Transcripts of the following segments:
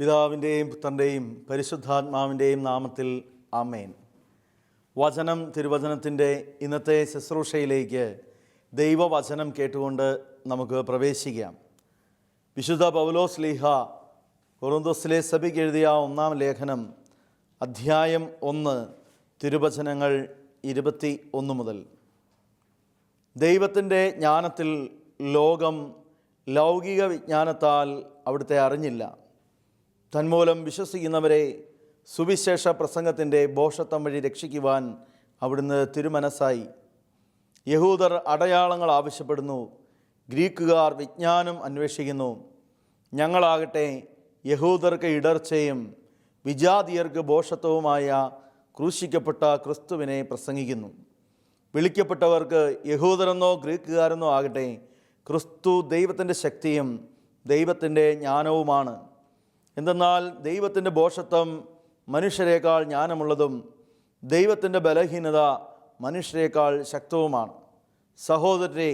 പിതാവിൻ്റെയും പുത്രൻ്റെയും പരിശുദ്ധാത്മാവിൻ്റെയും നാമത്തിൽ ആമേൻ. വചനം തിരുവചനത്തിൻ്റെ ഇന്നത്തെ ശുശ്രൂഷയിലേക്ക് ദൈവവചനം കേട്ടുകൊണ്ട് നമുക്ക് പ്രവേശിക്കാം. വിശുദ്ധ പൗലോസ് ശ്ലീഹ കൊറിന്തോസിലെ സഭയ്ക്ക് എഴുതിയ 1-ാം ലേഖനം അധ്യായം 1 തിരുവചനങ്ങൾ 21 മുതൽ. ദൈവത്തിൻ്റെ ജ്ഞാനത്തിൽ ലോകം ലൗകിക വിജ്ഞാനത്താൽ അവിടുത്തെ അറിഞ്ഞില്ല. തന്മൂലം വിശ്വസിക്കുന്നവരെ സുവിശേഷ പ്രസംഗത്തിൻ്റെ ഭോഷത്വം വഴി രക്ഷിക്കുവാൻ അവിടുന്ന് തിരുമനസ്സായി. യഹൂദർ അടയാളങ്ങൾ ആവശ്യപ്പെടുന്നു, ഗ്രീക്കുകാർ വിജ്ഞാനം അന്വേഷിക്കുന്നു. ഞങ്ങളാകട്ടെ യഹൂദർക്ക് ഇടർച്ചയും വിജാതിയർക്ക് ഭോഷത്വവുമായ ക്രൂശിക്കപ്പെട്ട ക്രിസ്തുവിനെ പ്രസംഗിക്കുന്നു. വിളിക്കപ്പെട്ടവർക്ക് യഹൂദരെന്നോ ഗ്രീക്കുകാരെന്നോ ആകട്ടെ, ക്രിസ്തു ദൈവത്തിൻ്റെ ശക്തിയും ദൈവത്തിൻ്റെ ജ്ഞാനവുമാണ്. എന്തെന്നാൽ ദൈവത്തിൻ്റെ ഭോഷത്വം മനുഷ്യരെക്കാൾ ജ്ഞാനമുള്ളതും ദൈവത്തിൻ്റെ ബലഹീനത മനുഷ്യരെക്കാൾ ശക്തവുമാണ്. സഹോദരരെ,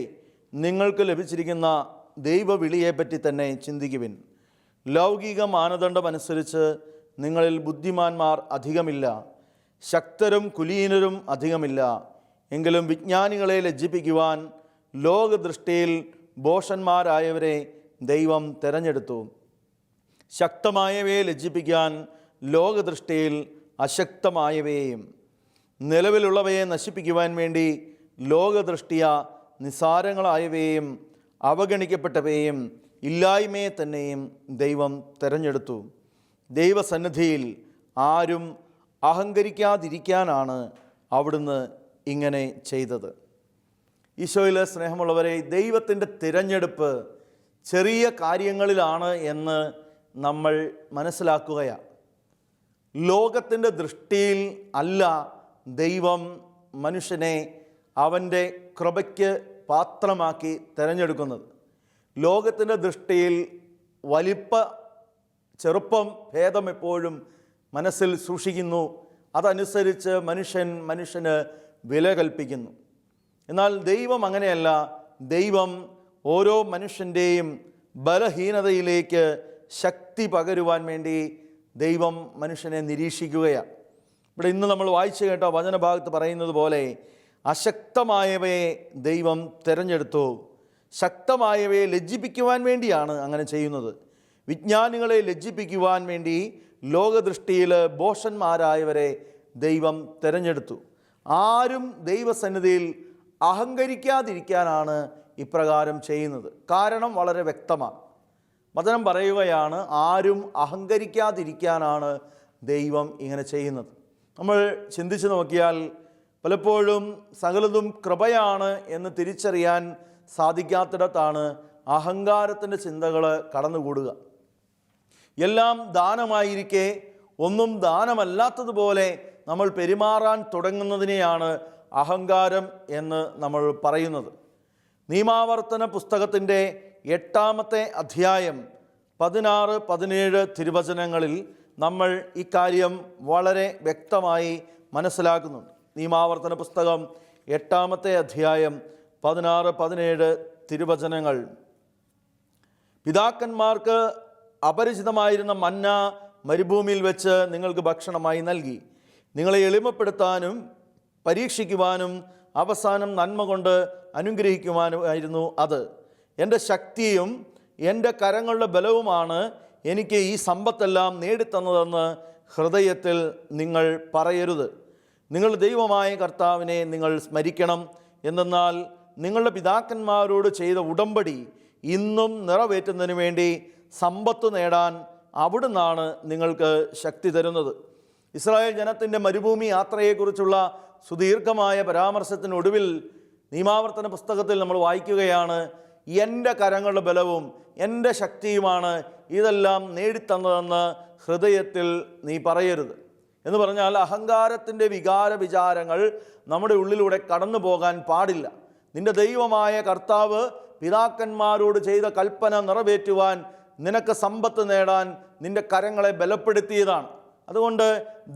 നിങ്ങൾക്ക് ലഭിച്ചിരിക്കുന്ന ദൈവവിളിയെപ്പറ്റി തന്നെ ചിന്തിക്കുവിൻ. ലൗകിക മാനദണ്ഡമനുസരിച്ച് നിങ്ങളിൽ ബുദ്ധിമാന്മാർ അധികമില്ല, ശക്തരും കുലീനരും അധികമില്ല. എങ്കിലും വിജ്ഞാനികളെ ലജ്ജിപ്പിക്കുവാൻ ലോകദൃഷ്ടിയിൽ ഭോഷന്മാരായവരെ ദൈവം തിരഞ്ഞെടുത്തു. ശക്തമായവയെ ലജ്ജിപ്പിക്കാൻ ലോകദൃഷ്ടിയിൽ അശക്തമായവയെയും, നിലവിലുള്ളവയെ നശിപ്പിക്കുവാൻ വേണ്ടി ലോകദൃഷ്ടിയ നിസാരങ്ങളായവയെയും അവഗണിക്കപ്പെട്ടവയെയും ഇല്ലായ്മയെ തന്നെയും ദൈവം തിരഞ്ഞെടുത്തു. ദൈവസന്നിധിയിൽ ആരും അഹങ്കരിക്കാതിരിക്കാനാണ് അവിടുന്ന് ഇങ്ങനെ ചെയ്തത്. ഈശോയിലെ സ്നേഹമുള്ളവരെ, ദൈവത്തിൻ്റെ തിരഞ്ഞെടുപ്പ് ചെറിയ കാര്യങ്ങളിലാണ് എന്ന് നമ്മൾ മനസ്സിലാക്കുകയാണ്. ലോകത്തിൻ്റെ ദൃഷ്ടിയിൽ അല്ല ദൈവം മനുഷ്യനെ അവൻ്റെ കൃപയ്ക്ക് പാത്രമാക്കി തിരഞ്ഞെടുക്കുന്നത്. ലോകത്തിൻ്റെ ദൃഷ്ടിയിൽ ചെറുപ്പം ഭേദം എപ്പോഴും മനസ്സിൽ സൂക്ഷിക്കുന്നു. അതനുസരിച്ച് മനുഷ്യന് വില കൽപ്പിക്കുന്നു. എന്നാൽ ദൈവം അങ്ങനെയല്ല. ദൈവം ഓരോ മനുഷ്യൻ്റെയും ബലഹീനതയിലേക്ക് ശക്തി പകരുവാൻ വേണ്ടി ദൈവം മനുഷ്യനെ നിരീക്ഷിക്കുകയാണ്. ഇവിടെ ഇന്ന് നമ്മൾ വായിച്ചു കേട്ട വചനഭാഗത്ത് പറയുന്നത് പോലെ അശക്തമായവയെ ദൈവം തിരഞ്ഞെടുത്തു. ശക്തമായവയെ ലജ്ജിപ്പിക്കുവാൻ വേണ്ടിയാണ് അങ്ങനെ ചെയ്യുന്നത്. വിജ്ഞാനികളെ ലജ്ജിപ്പിക്കുവാൻ വേണ്ടി ലോകദൃഷ്ടിയിൽ ഭോഷന്മാരായവരെ ദൈവം തിരഞ്ഞെടുത്തു. ആരും ദൈവസന്നിധിയിൽ അഹങ്കരിക്കാതിരിക്കാനാണ് ഇപ്രകാരം ചെയ്യുന്നത്. കാരണം വളരെ വ്യക്തമാണ്. വചനം പറയുകയാണ്, ആരും അഹങ്കരിക്കാതിരിക്കാനാണ് ദൈവം ഇങ്ങനെ ചെയ്യുന്നത്. നമ്മൾ ചിന്തിച്ച് നോക്കിയാൽ പലപ്പോഴും സകലതും കൃപയാണ് എന്ന് തിരിച്ചറിയാൻ സാധിക്കാത്തിടത്താണ് അഹങ്കാരത്തിൻ്റെ ചിന്തകൾ കടന്നുകൂടുക. എല്ലാം ദാനമായിരിക്കെ ഒന്നും ദാനമല്ലാത്തതുപോലെ നമ്മൾ പെരുമാറാൻ തുടങ്ങുന്നതിനെയാണ് അഹങ്കാരം എന്ന് നമ്മൾ പറയുന്നത്. നിയമാവർത്തന പുസ്തകത്തിൻ്റെ 8-ാമത്തെ അധ്യായം 16-17 തിരുവചനങ്ങളിൽ നമ്മൾ ഇക്കാര്യം വളരെ വ്യക്തമായി മനസ്സിലാക്കുന്നുണ്ട്. നിയമാവർത്തന പുസ്തകം 8-ാമത്തെ അധ്യായം 16-17 തിരുവചനങ്ങൾ. പിതാക്കന്മാർക്ക് അപരിചിതമായിരുന്ന മന്ന മരുഭൂമിയിൽ വെച്ച് നിങ്ങൾക്ക് ഭക്ഷണമായി നൽകി. നിങ്ങളെ എളിമപ്പെടുത്താനും പരീക്ഷിക്കുവാനും അവസാനം നന്മ കൊണ്ട് അനുഗ്രഹിക്കുവാനുമായിരുന്നു അത്. എൻ്റെ ശക്തിയും എൻ്റെ കരങ്ങളുടെ ബലവുമാണ് എനിക്ക് ഈ സമ്പത്തെല്ലാം നേടിത്തന്നതെന്ന് ഹൃദയത്തിൽ നിങ്ങൾ പറയരുത്. നിങ്ങളുടെ ദൈവമായ കർത്താവിനെ നിങ്ങൾ സ്മരിക്കണം. എന്തെന്നാൽ നിങ്ങളുടെ പിതാക്കന്മാരോട് ചെയ്ത ഉടമ്പടി ഇന്നും നിറവേറ്റുന്നതിന് വേണ്ടി സമ്പത്ത് നേടാൻ അവിടുന്നാണ് നിങ്ങൾക്ക് ശക്തി തരുന്നത്. ഇസ്രായേൽ ജനത്തിൻ്റെ മരുഭൂമി യാത്രയെക്കുറിച്ചുള്ള സുദീർഘമായ പരാമർശത്തിനൊടുവിൽ നിയമാവർത്തന പുസ്തകത്തിൽ നമ്മൾ വായിക്കുകയാണ്, എൻ്റെ കരങ്ങളുടെ ബലവും എൻ്റെ ശക്തിയുമാണ് ഇതെല്ലാം നേടിത്തന്നതെന്ന് ഹൃദയത്തിൽ നീ പറയരുത് എന്ന് പറഞ്ഞാൽ അഹങ്കാരത്തിൻ്റെ വിചാരങ്ങൾ നമ്മുടെ ഉള്ളിലൂടെ കടന്നു പോകാൻ പാടില്ല. നിൻ്റെ ദൈവമായ കർത്താവ് പിതാക്കന്മാരോട് ചെയ്ത കൽപ്പന നിറവേറ്റുവാൻ, നിനക്ക് സമ്പത്ത് നേടാൻ നിൻ്റെ കരങ്ങളെ ബലപ്പെടുത്തിയതാണ്. അതുകൊണ്ട്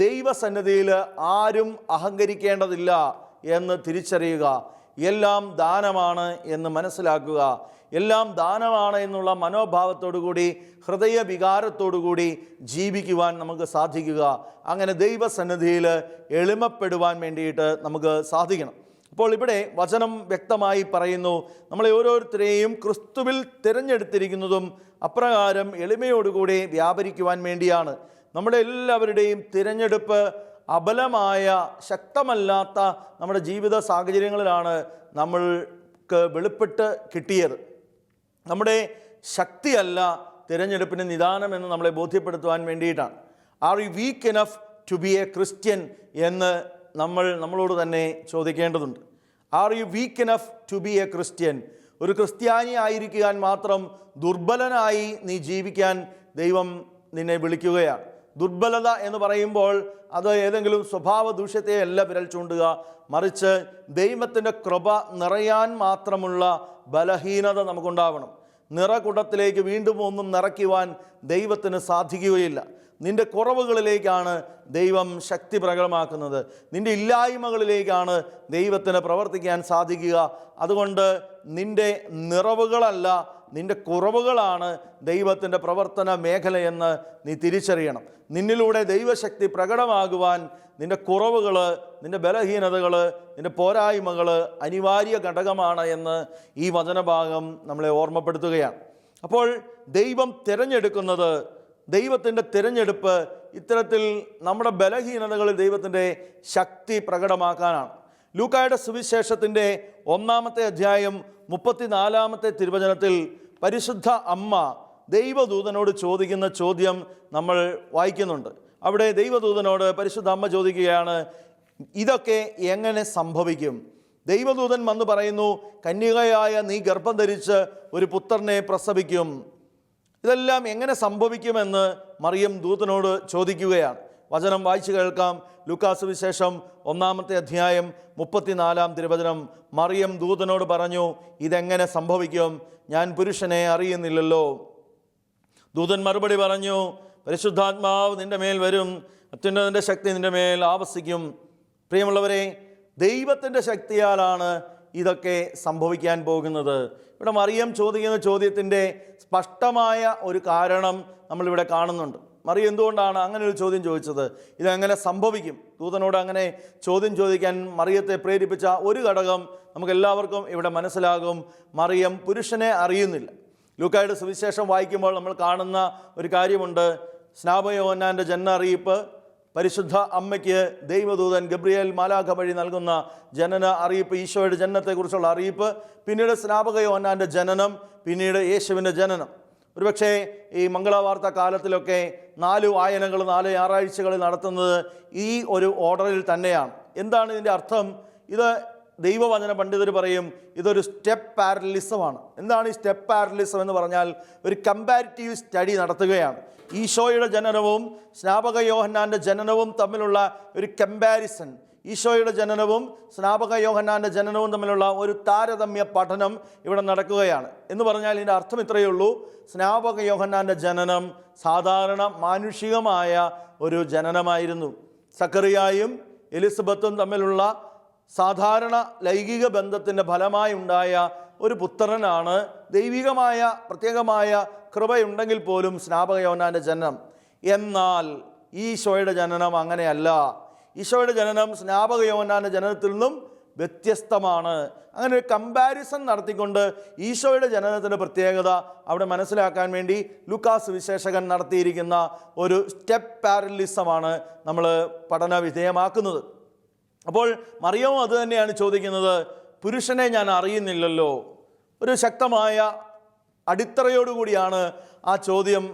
ദൈവസന്നിധിയിൽ ആരും അഹങ്കരിക്കേണ്ടതില്ല എന്ന് തിരിച്ചറിയുക. എല്ലാം ദാനമാണ് എന്ന് മനസ്സിലാക്കുക. എല്ലാം ദാനമാണ് എന്നുള്ള മനോഭാവത്തോടു കൂടി, ഹൃദയ വികാരത്തോടു കൂടി ജീവിക്കുവാൻ നമുക്ക് സാധിക്കുക. അങ്ങനെ ദൈവസന്നിധിയിൽ എളിമപ്പെടുവാൻ വേണ്ടിയിട്ട് നമുക്ക് സാധിക്കണം. അപ്പോൾ ഇവിടെ വചനം വ്യക്തമായി പറയുന്നു, നമ്മളെ ഓരോരുത്തരെയും ക്രിസ്തുവിൽ തിരഞ്ഞെടുത്തിരിക്കുന്നതും അപ്രകാരം എളിമയോടുകൂടി വ്യാപരിക്കുവാൻ വേണ്ടിയാണ്. നമ്മുടെ എല്ലാവരുടെയും തിരഞ്ഞെടുപ്പ് അബലമായ, ശക്തമല്ലാത്ത നമ്മുടെ ജീവിത സാഹചര്യങ്ങളിലാണ് നമ്മൾക്ക് വെളിപ്പെട്ട് കിട്ടിയത്. നമ്മുടെ ശക്തിയല്ല തിരഞ്ഞെടുപ്പിന് നിദാനമെന്ന് നമ്മളെ ബോധ്യപ്പെടുത്തുവാൻ വേണ്ടിയിട്ടാണ്. Are you weak enough to be a Christian എന്ന് നമ്മളോട് തന്നെ ചോദിക്കേണ്ടതുണ്ട്. Are you weak enough to be a Christian? ഒരു ക്രിസ്ത്യാനി ആയിരിക്കാൻ മാത്രം ദുർബലനായി നീ ജീവിക്കാൻ ദൈവം നിന്നെ വിളിക്കുകയാണ്. ദുർബലത എന്ന് പറയുമ്പോൾ അത് ഏതെങ്കിലും സ്വഭാവ ദൂഷ്യത്തെയല്ല വിരൽ ചൂണ്ടുക, മറിച്ച് ദൈവത്തിൻ്റെ കൃപ നിറയാൻ മാത്രമുള്ള ബലഹീനത നമുക്കുണ്ടാവണം. നിറകുടത്തിലേക്ക് വീണ്ടും ഒന്നും നിറയ്ക്കുവാൻ ദൈവത്തിന് സാധിക്കുകയില്ല. നിൻ്റെ കുറവുകളിലേക്കാണ് ദൈവം ശക്തി പ്രകടമാക്കുന്നത്. നിൻ്റെ ഇല്ലായ്മകളിലേക്കാണ് ദൈവത്തിന് പ്രവർത്തിക്കാൻ സാധിക്കുക. അതുകൊണ്ട് നിൻ്റെ നിറവുകളല്ല, നിൻ്റെ കുറവുകളാണ് ദൈവത്തിൻ്റെ പ്രവർത്തന മേഖലയെന്ന് നീ തിരിച്ചറിയണം. നിന്നിലൂടെ ദൈവശക്തി പ്രകടമാകുവാൻ നിൻ്റെ കുറവുകൾ, നിൻ്റെ ബലഹീനതകൾ, നിൻ്റെ പോരായ്മകൾ അനിവാര്യ ഘടകമാണ് എന്ന് ഈ വചനഭാഗം നമ്മളെ ഓർമ്മപ്പെടുത്തുകയാണ്. അപ്പോൾ ദൈവം തിരഞ്ഞെടുക്കുന്നത്, ദൈവത്തിൻ്റെ തിരഞ്ഞെടുപ്പ് ഇത്തരത്തിൽ നമ്മുടെ ബലഹീനതകളിൽ ദൈവത്തിൻ്റെ ശക്തി പ്രകടമാക്കാനാണ്. ലൂക്കായുടെ സുവിശേഷത്തിൻ്റെ 1-ാമത്തെ അധ്യായം 34-ാമത്തെ തിരുവചനത്തിൽ പരിശുദ്ധ അമ്മ ദൈവദൂതനോട് ചോദിക്കുന്ന ചോദ്യം നമ്മൾ വായിക്കുന്നുണ്ട്. അവിടെ ദൈവദൂതനോട് പരിശുദ്ധ അമ്മ ചോദിക്കുകയാണ്, ഇതൊക്കെ എങ്ങനെ സംഭവിക്കും? ദൈവദൂതൻ വന്ന് പറയുന്നു, കന്യകയായ നീ ഗർഭം ധരിച്ച് ഒരു പുത്രനെ പ്രസവിക്കും. ഇതെല്ലാം എങ്ങനെ സംഭവിക്കുമെന്ന് മറിയം ദൂതനോട് ചോദിക്കുകയാണ്. വചനം വായിച്ചു കേൾക്കാം. ലൂക്കാസ് വിശേഷം 1-ാമത്തെ അധ്യായം 34-ാം തിരുവചനം. മറിയം ദൂതനോട് പറഞ്ഞു, ഇതെങ്ങനെ സംഭവിക്കും? ഞാൻ പുരുഷനെ അറിയുന്നില്ലല്ലോ. ദൂതൻ മറുപടി പറഞ്ഞു, പരിശുദ്ധാത്മാവ് നിൻ്റെ മേൽ വരും, അത്യുന്നതൻ്റെ ശക്തി നിൻ്റെ മേൽ ആവസിക്കും. പ്രിയമുള്ളവരെ, ദൈവത്തിൻ്റെ ശക്തിയാലാണ് ഇതൊക്കെ സംഭവിക്കാൻ പോകുന്നത്. ഇവിടെ മറിയം ചോദിക്കുന്ന ചോദ്യത്തിൻ്റെ സ്പഷ്ടമായ ഒരു കാരണം നമ്മളിവിടെ കാണുന്നുണ്ട്. മറിയം എന്തുകൊണ്ടാണ് അങ്ങനെ ഒരു ചോദ്യം ചോദിച്ചത്? ഇതെങ്ങനെ സംഭവിക്കും? ദൂതനോട് അങ്ങനെ ചോദ്യം ചോദിക്കാൻ മറിയത്തെ പ്രേരിപ്പിച്ച ഒരു ഘടകം നമുക്കെല്ലാവർക്കും ഇവിടെ മനസ്സിലാകും. മറിയം പുരുഷനെ അറിയുന്നില്ല. ലൂക്കായുടെ സുവിശേഷം വായിക്കുമ്പോൾ നമ്മൾ കാണുന്ന ഒരു കാര്യമുണ്ട്. സ്നാപകയോഹന്നാൻ്റെ ജനന അറിയിപ്പ്, പരിശുദ്ധ അമ്മയ്ക്ക് ദൈവദൂതൻ ഗബ്രിയേൽ മാലാഖ വഴി നൽകുന്ന ജനന അറിയിപ്പ്, ഈശോയുടെ ജനനത്തെക്കുറിച്ചുള്ള അറിയിപ്പ്, പിന്നീട് സ്നാപകയോഹന്നാൻ്റെ ജനനം, പിന്നീട് യേശുവിൻ്റെ ജനനം. ഒരുപക്ഷെ ഈ മംഗളവാർത്ത കാലത്തിലൊക്കെ 4 വായനകൾ 4 ഞായറാഴ്ചകളിൽ നടത്തുന്നത് ഈ ഒരു ഓർഡറിൽ തന്നെയാണ്. എന്താണ് ഇതിൻ്റെ അർത്ഥം? ഇത് ദൈവവചന പണ്ഡിതർ പറയും ഇതൊരു സ്റ്റെപ്പ് പാരലിസമാണ്. എന്താണ് ഈ സ്റ്റെപ്പ് പാരലിസം എന്ന് പറഞ്ഞാൽ? ഒരു കമ്പാരിറ്റീവ് സ്റ്റഡി നടത്തുകയാണ്. ഈശോയുടെ ജനനവും സ്നാപക യോഹന്നാൻ്റെ ജനനവും തമ്മിലുള്ള ഒരു കമ്പാരിസൺ, ഈശോയുടെ ജനനവും സ്നാപക യോഹന്നാൻ്റെ ജനനവും തമ്മിലുള്ള ഒരു താരതമ്യ പഠനം ഇവിടെ നടക്കുകയാണ്. എന്ന് പറഞ്ഞാൽ ഇതിൻ്റെ അർത്ഥം ഇത്രയേ ഉള്ളൂ. സ്നാപക യോഹന്നാൻ്റെ ജനനം സാധാരണ മാനുഷികമായ ഒരു ജനനമായിരുന്നു. സക്കറിയായും എലിസബത്തും തമ്മിലുള്ള സാധാരണ ലൈംഗിക ബന്ധത്തിൻ്റെ ഫലമായി ഉണ്ടായ ഒരു പുത്രനാണ്. ദൈവികമായ പ്രത്യേകമായ കൃപയുണ്ടെങ്കിൽ പോലും സ്നാപക യോഹന്നാൻ്റെ ജനനം. എന്നാൽ ഈശോയുടെ ജനനം അങ്ങനെയല്ല. ഈശോയുടെ ജനനം സ്നാപക യോഹന്നാൻ്റെ ജനനത്തിൽ നിന്നും വ്യത്യസ്തമാണ്. അങ്ങനെ ഒരു കമ്പാരിസൺ നടത്തിക്കൊണ്ട് ഈശോയുടെ ജനനത്തിൻ്റെ പ്രത്യേകത അവിടെ മനസ്സിലാക്കാൻ വേണ്ടി ലൂക്കാസ് വിശേഷകൻ നടത്തിയിരിക്കുന്ന ഒരു സ്റ്റെപ്പ് പാരലിസമാണ് നമ്മൾ പഠന വിധേയമാക്കുന്നത്. അപ്പോൾ മറിയവും അത് തന്നെയാണ് ചോദിക്കുന്നത്, പുരുഷനെ ഞാൻ അറിയുന്നില്ലല്ലോ. ഒരു ശക്തമായ അടിത്തറയോടുകൂടിയാണ് ആ ചോദ്യം.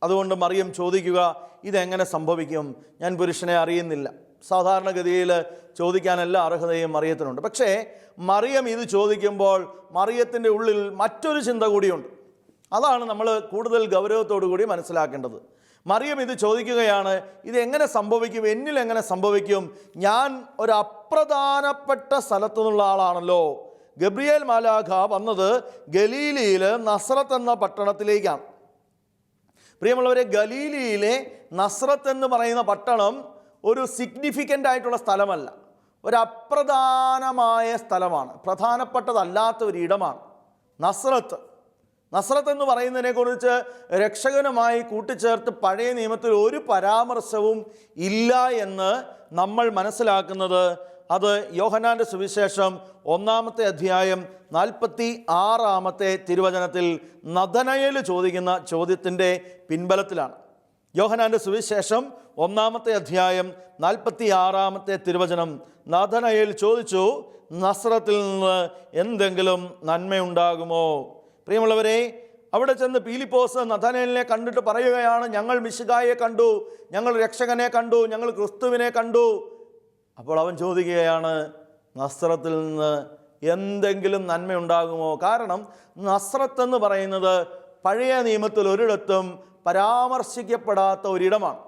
അതുകൊണ്ട് മറിയം ചോദിക്കുക, ഇതെങ്ങനെ സംഭവിക്കും? ഞാൻ പുരുഷനെ അറിയുന്നില്ല. സാധാരണഗതിയിൽ ചോദിക്കാൻ എല്ലാ അർഹതയും മറിയത്തിനുണ്ട്. പക്ഷേ മറിയം ഇത് ചോദിക്കുമ്പോൾ മറിയത്തിൻ്റെ ഉള്ളിൽ മറ്റൊരു ചിന്ത കൂടിയുണ്ട്. അതാണ് നമ്മൾ കൂടുതൽ ഗൗരവത്തോടു കൂടി മനസ്സിലാക്കേണ്ടത്. മറിയം ഇത് ചോദിക്കുകയാണ്, ഇതെങ്ങനെ സംഭവിക്കും? എന്നിൽ എങ്ങനെ സംഭവിക്കും? ഞാൻ ഒരു അപ്രധാനപ്പെട്ട സ്ഥലത്തു നിന്നുള്ള ആളാണല്ലോ. ഗബ്രിയേൽ മാലാഖ വന്നത് ഗലീലിയിൽ നസ്രത്ത് എന്ന പട്ടണത്തിലേക്കാണ്. പ്രിയമുള്ളവരെ, ഗലീലിയിലെ നസ്രത്ത് എന്ന് പറയുന്ന പട്ടണം ഒരു സിഗ്നിഫിക്കൻ്റ് ആയിട്ടുള്ള സ്ഥലമല്ല. ഒരപ്രധാനമായ സ്ഥലമാണ്, പ്രധാനപ്പെട്ടതല്ലാത്ത ഒരിടമാണ് നസ്രത്ത്. നസ്രത്ത് എന്ന് പറയുന്നതിനെക്കുറിച്ച് രക്ഷകനുമായി കൂട്ടിച്ചേർത്ത് പഴയ നിയമത്തിൽ ഒരു പരാമർശവും ഇല്ല എന്ന് നമ്മൾ മനസ്സിലാക്കുന്നത് അത് യോഹന്നാൻ്റെ സുവിശേഷം 1-ാമത്തെ അധ്യായം 46-ാമത്തെ തിരുവചനത്തിൽ നഥനയേൽ ചോദിക്കുന്ന ചോദ്യത്തിൻ്റെ പിൻബലത്തിലാണ്. യോഹന്നാൻ്റെ സുവിശേഷം 1-ാമത്തെ അധ്യായം 46-ാമത്തെ തിരുവചനം. നഥനയേൽ ചോദിച്ചു, നസ്രത്തിൽ നിന്ന് എന്തെങ്കിലും നന്മയുണ്ടാകുമോ? പ്രിയമുള്ളവരെ, അവിടെ ചെന്ന് പീലിപ്പോസ് നഥനയേലിനെ കണ്ടിട്ട് പറയുകയാണ്, ഞങ്ങൾ മിശിഹായെ കണ്ടു, ഞങ്ങൾ രക്ഷകനെ കണ്ടു, ഞങ്ങൾ ക്രിസ്തുവിനെ കണ്ടു. അപ്പോൾ അവൻ ചോദിക്കുകയാണ്, നസ്രത്തിൽ നിന്ന് എന്തെങ്കിലും നന്മയുണ്ടാകുമോ? കാരണം നസ്രത്ത് എന്ന് പറയുന്നത് പഴയ നിയമത്തിൽ ഒരിടത്തും പരാമർശിക്കപ്പെടാത്ത ഒരിടമാണ്.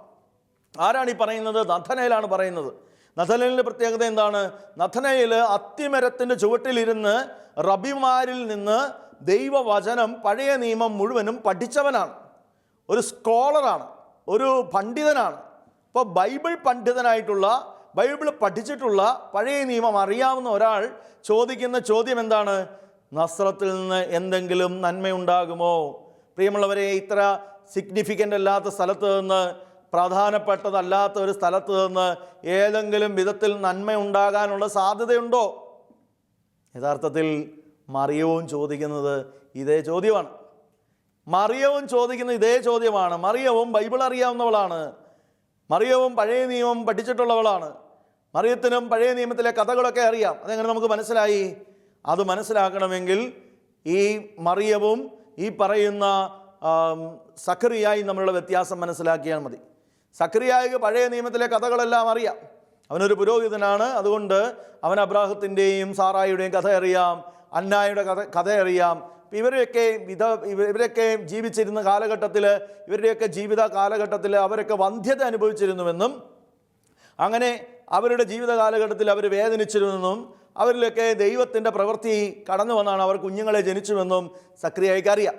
ആരാണ് ഈ പറയുന്നത്? നഥനയേലാണ് പറയുന്നത്. നഥനയേലിൻ്റെ പ്രത്യേകത എന്താണ്? നഥനയേൽ അത്തിമരത്തിൻ്റെ ചുവട്ടിലിരുന്ന് റബിമാരിൽ നിന്ന് ദൈവവചനം പഴയ നിയമം മുഴുവനും പഠിച്ചവനാണ്, ഒരു സ്കോളറാണ്, ഒരു പണ്ഡിതനാണ്. അപ്പോൾ ബൈബിൾ പണ്ഡിതനായിട്ടുള്ള, ബൈബിൾ പഠിച്ചിട്ടുള്ള, പഴയ നിയമം അറിയാവുന്ന ഒരാൾ ചോദിക്കുന്ന ചോദ്യം എന്താണ്? നസ്രത്തിൽ നിന്ന് എന്തെങ്കിലും നന്മയുണ്ടാകുമോ? പ്രിയമുള്ളവരെ, ഇത്ര സിഗ്നിഫിക്കൻ്റ് അല്ലാത്ത സ്ഥലത്ത് നിന്ന്, പ്രധാനപ്പെട്ടതല്ലാത്ത ഒരു സ്ഥലത്ത് നിന്ന് ഏതെങ്കിലും വിധത്തിൽ നന്മ ഉണ്ടാകാനുള്ള സാധ്യതയുണ്ടോ? യഥാർത്ഥത്തിൽ മറിയവും ചോദിക്കുന്നത് ഇതേ ചോദ്യമാണ്. മറിയവും ചോദിക്കുന്ന ഇതേ ചോദ്യമാണ്. മറിയവും ബൈബിൾ അറിയാവുന്നവളാണ്, മറിയവും പഴയ നിയമം പഠിച്ചിട്ടുള്ളവളാണ്, മറിയത്തിനും പഴയ നിയമത്തിലെ കഥകളൊക്കെ അറിയാം. അതെങ്ങനെ നമുക്ക് മനസ്സിലായി? അത് മനസ്സിലാക്കണമെങ്കിൽ ഈ മറിയവും ഈ പറയുന്ന സഖറിയായും തമ്മിലുള്ള വ്യത്യാസം മനസ്സിലാക്കിയാൽ മതി. സഖറിയായിക്ക് പഴയ നിയമത്തിലെ കഥകളെല്ലാം അറിയാം. അവനൊരു പുരോഹിതനാണ്, അതുകൊണ്ട് അവൻ അബ്രാഹത്തിൻ്റെയും സാറായുടെയും കഥ അറിയാം, അന്നായുടെ കഥ അറിയാം. ഇവരൊക്കെ ജീവിച്ചിരുന്ന കാലഘട്ടത്തിൽ, ഇവരുടെയൊക്കെ ജീവിത കാലഘട്ടത്തിൽ അവരൊക്കെ വന്ധ്യത അനുഭവിച്ചിരുന്നുവെന്നും അങ്ങനെ അവരുടെ ജീവിത കാലഘട്ടത്തിൽ അവർ വേദനിച്ചിരുന്നെന്നും അവരിലൊക്കെ ദൈവത്തിൻ്റെ പ്രവൃത്തി കടന്നു വന്നാണ് അവർ കുഞ്ഞുങ്ങളെ ജനിച്ചുവെന്നും സഖറിയായിക്ക് അറിയാം.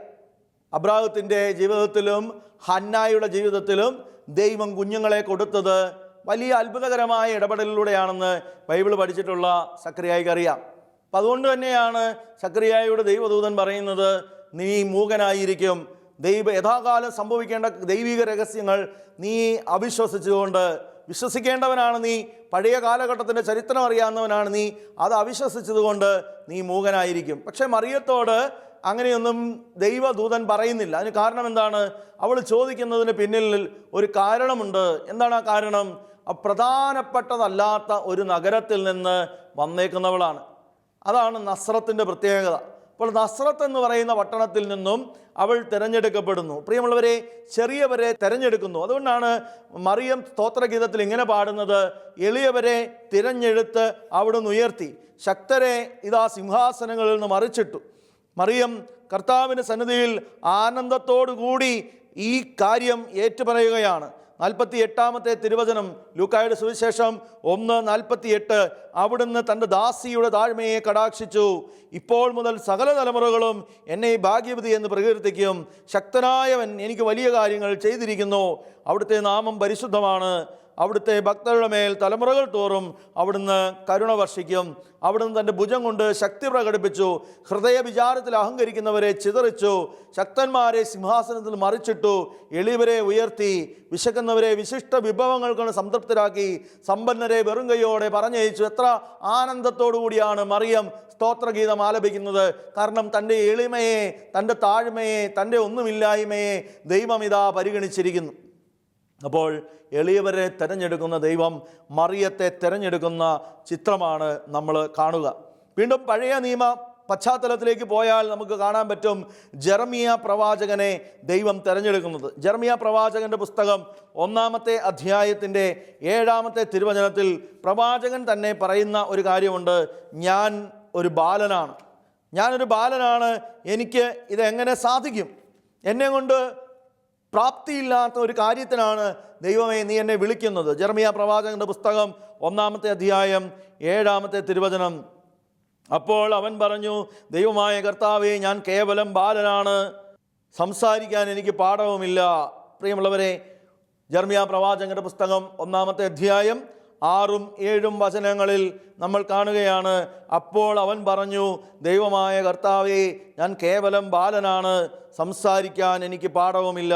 അബ്രാഹത്തിൻ്റെ ജീവിതത്തിലും ഹന്നായുടെ ജീവിതത്തിലും ദൈവം കുഞ്ഞുങ്ങളെ കൊടുത്തത് വലിയ അത്ഭുതകരമായ ഇടപെടലിലൂടെയാണെന്ന് ബൈബിൾ പഠിച്ചിട്ടുള്ള സഖറിയായിക്ക് അറിയാം. അപ്പം അതുകൊണ്ട് തന്നെയാണ് സഖറിയായുടെ ദൈവദൂതൻ പറയുന്നത്, നീ മൂകനായിരിക്കും, യഥാകാലം സംഭവിക്കേണ്ട ദൈവിക രഹസ്യങ്ങൾ നീ അവിശ്വസിച്ചുകൊണ്ട്, വിശ്വസിക്കേണ്ടവനാണ് നീ, പഴയ കാലഘട്ടത്തിൻ്റെ ചരിത്രം അറിയാവുന്നവനാണ് നീ, അത് അവിശ്വസിച്ചതുകൊണ്ട് നീ മൂകനായിരിക്കും. പക്ഷേ മറിയത്തോട് അങ്ങനെയൊന്നും ദൈവദൂതൻ പറയുന്നില്ല. അതിന് കാരണം എന്താണ്? അവൾ ചോദിക്കുന്നതിന് പിന്നിൽ ഒരു കാരണമുണ്ട്. എന്താണ് ആ കാരണം? പ്രധാനപ്പെട്ടതല്ലാത്ത ഒരു നഗരത്തിൽ നിന്ന് വന്നേക്കുന്നവളാണ്. അതാണ് നസ്രത്തിൻ്റെ പ്രത്യേകത. അപ്പോൾ നസ്രത്ത് എന്ന് പറയുന്ന പട്ടണത്തിൽ നിന്നും അവൾ തിരഞ്ഞെടുക്കപ്പെടുന്നു. പ്രിയമുള്ളവരെ, ചെറിയവരെ തിരഞ്ഞെടുക്കുന്നു. അതുകൊണ്ടാണ് മറിയം സ്തോത്രഗീതത്തിൽ ഇങ്ങനെ പാടുന്നത്, എളിയവരെ തിരഞ്ഞെടുത്ത് അവിടുന്ന് ഉയർത്തി, ശക്തരെ ഇതാ സിംഹാസനങ്ങളിൽ നിന്ന് മറിച്ചിട്ടു. മറിയം കർത്താവിൻ്റെ സന്നിധിയിൽ ആനന്ദത്തോടുകൂടി ഈ കാര്യം ഏറ്റുപറയുകയാണ്. 48-ാമത്തെ തിരുവചനം, ലൂക്കായുടെ സുവിശേഷം 1:48, അവിടുന്ന് തൻ്റെ ദാസിയുടെ താഴ്മയെ കടാക്ഷിച്ചു, ഇപ്പോൾ മുതൽ സകല തലമുറകളും എന്നെ ഭാഗ്യവതി എന്ന് പ്രകീർത്തിക്കും. ശക്തനായവൻ എനിക്ക് വലിയ കാര്യങ്ങൾ ചെയ്തിരിക്കുന്നു, അവിടുത്തെ നാമം പരിശുദ്ധമാണ്, അവിടുത്തെ ഭക്തരുടെ മേൽ തലമുറകൾ തോറും അവിടുന്ന് കരുണ വർഷിക്കും. അവിടുന്ന് തൻ്റെ ഭുജം കൊണ്ട് ശക്തി പ്രകടിപ്പിച്ചു, ഹൃദയ വിചാരത്തിൽ അഹങ്കരിക്കുന്നവരെ ചിതറിച്ചു, ശക്തന്മാരെ സിംഹാസനത്തിൽ മറിച്ചിട്ടു, എളിയവരെ ഉയർത്തി, വിശക്കുന്നവരെ വിശിഷ്ട വിഭവങ്ങൾ കൊണ്ട് സംതൃപ്തരാക്കി, സമ്പന്നരെ വെറും കൈയോടെ പറഞ്ഞയച്ചു. എത്ര ആനന്ദത്തോടു കൂടിയാണ് മറിയം സ്തോത്രഗീതം ആലപിക്കുന്നത്! കാരണം തൻ്റെ എളിമയെ, തൻ്റെ താഴ്മയെ, തൻ്റെ ഒന്നുമില്ലായ്മയെ ദൈവം ഇതാ പരിഗണിച്ചിരിക്കുന്നു. അപ്പോൾ എളിയവരെ തിരഞ്ഞെടുക്കുന്ന ദൈവം മറിയത്തെ തിരഞ്ഞെടുക്കുന്ന ചിത്രമാണ് നമ്മൾ കാണുക. വീണ്ടും പഴയ നിയമ പശ്ചാത്തലത്തിലേക്ക് പോയാൽ നമുക്ക് കാണാൻ പറ്റും ജെറമിയ പ്രവാചകനെ ദൈവം തിരഞ്ഞെടുക്കുന്നത്. ജെറമിയ പ്രവാചകൻ്റെ പുസ്തകം 1-ാമത്തെ അധ്യായത്തിൻ്റെ 7-ാമത്തെ തിരുവചനത്തിൽ പ്രവാചകൻ തന്നെ പറയുന്ന ഒരു കാര്യമുണ്ട്, ഞാൻ ഒരു ബാലനാണ്, ഞാനൊരു ബാലനാണ്, എനിക്ക് ഇതെങ്ങനെ സാധിക്കും? എന്നെ കൊണ്ട് പ്രാപ്തിയില്ലാത്ത ഒരു കാര്യത്തിനാണ് ദൈവമേ നീ എന്നെ വിളിക്കുന്നത്. ജെറമിയ പ്രവാചകന്റെ പുസ്തകം 1-ാമത്തെ അധ്യായം 7-ാമത്തെ തിരുവചനം. അപ്പോൾ അവൻ പറഞ്ഞു, ദൈവമായ കർത്താവേ, ഞാൻ കേവലം ബാലനാണ്, സംസാരിക്കാൻ എനിക്ക് പാഠവുമില്ല. പ്രിയമുള്ളവരെ, ജെറമിയ പ്രവാചകന്റെ പുസ്തകം 1-ാമത്തെ അധ്യായം 6ഉം 7ഉം വചനങ്ങളിൽ നമ്മൾ കാണുകയാണ്. അപ്പോൾ അവൻ പറഞ്ഞു, ദൈവമായ കർത്താവേ, ഞാൻ കേവലം ബാലനാണ്, സംസാരിക്കാൻ എനിക്ക് പാടവുമില്ല.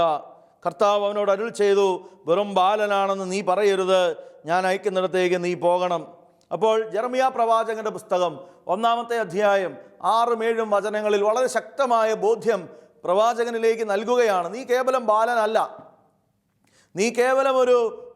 കർത്താവ് അവനോട് അരുൾ ചെയ്തു, വെറും ബാലനാണെന്ന് നീ പറയരുത്, ഞാൻ അയക്കുന്നിടത്തേക്ക് നീ പോകണം. അപ്പോൾ ജെറമ്യാ പ്രവാചകന്റെ പുസ്തകം 1-ാമത്തെ അധ്യായം 6ഉം 7ഉം വചനങ്ങളിൽ വളരെ ശക്തമായ ബോധ്യം പ്രവാചകനിലേക്ക് നൽകുകയാണ്. നീ കേവലം ബാലനല്ല, നീ കേവലം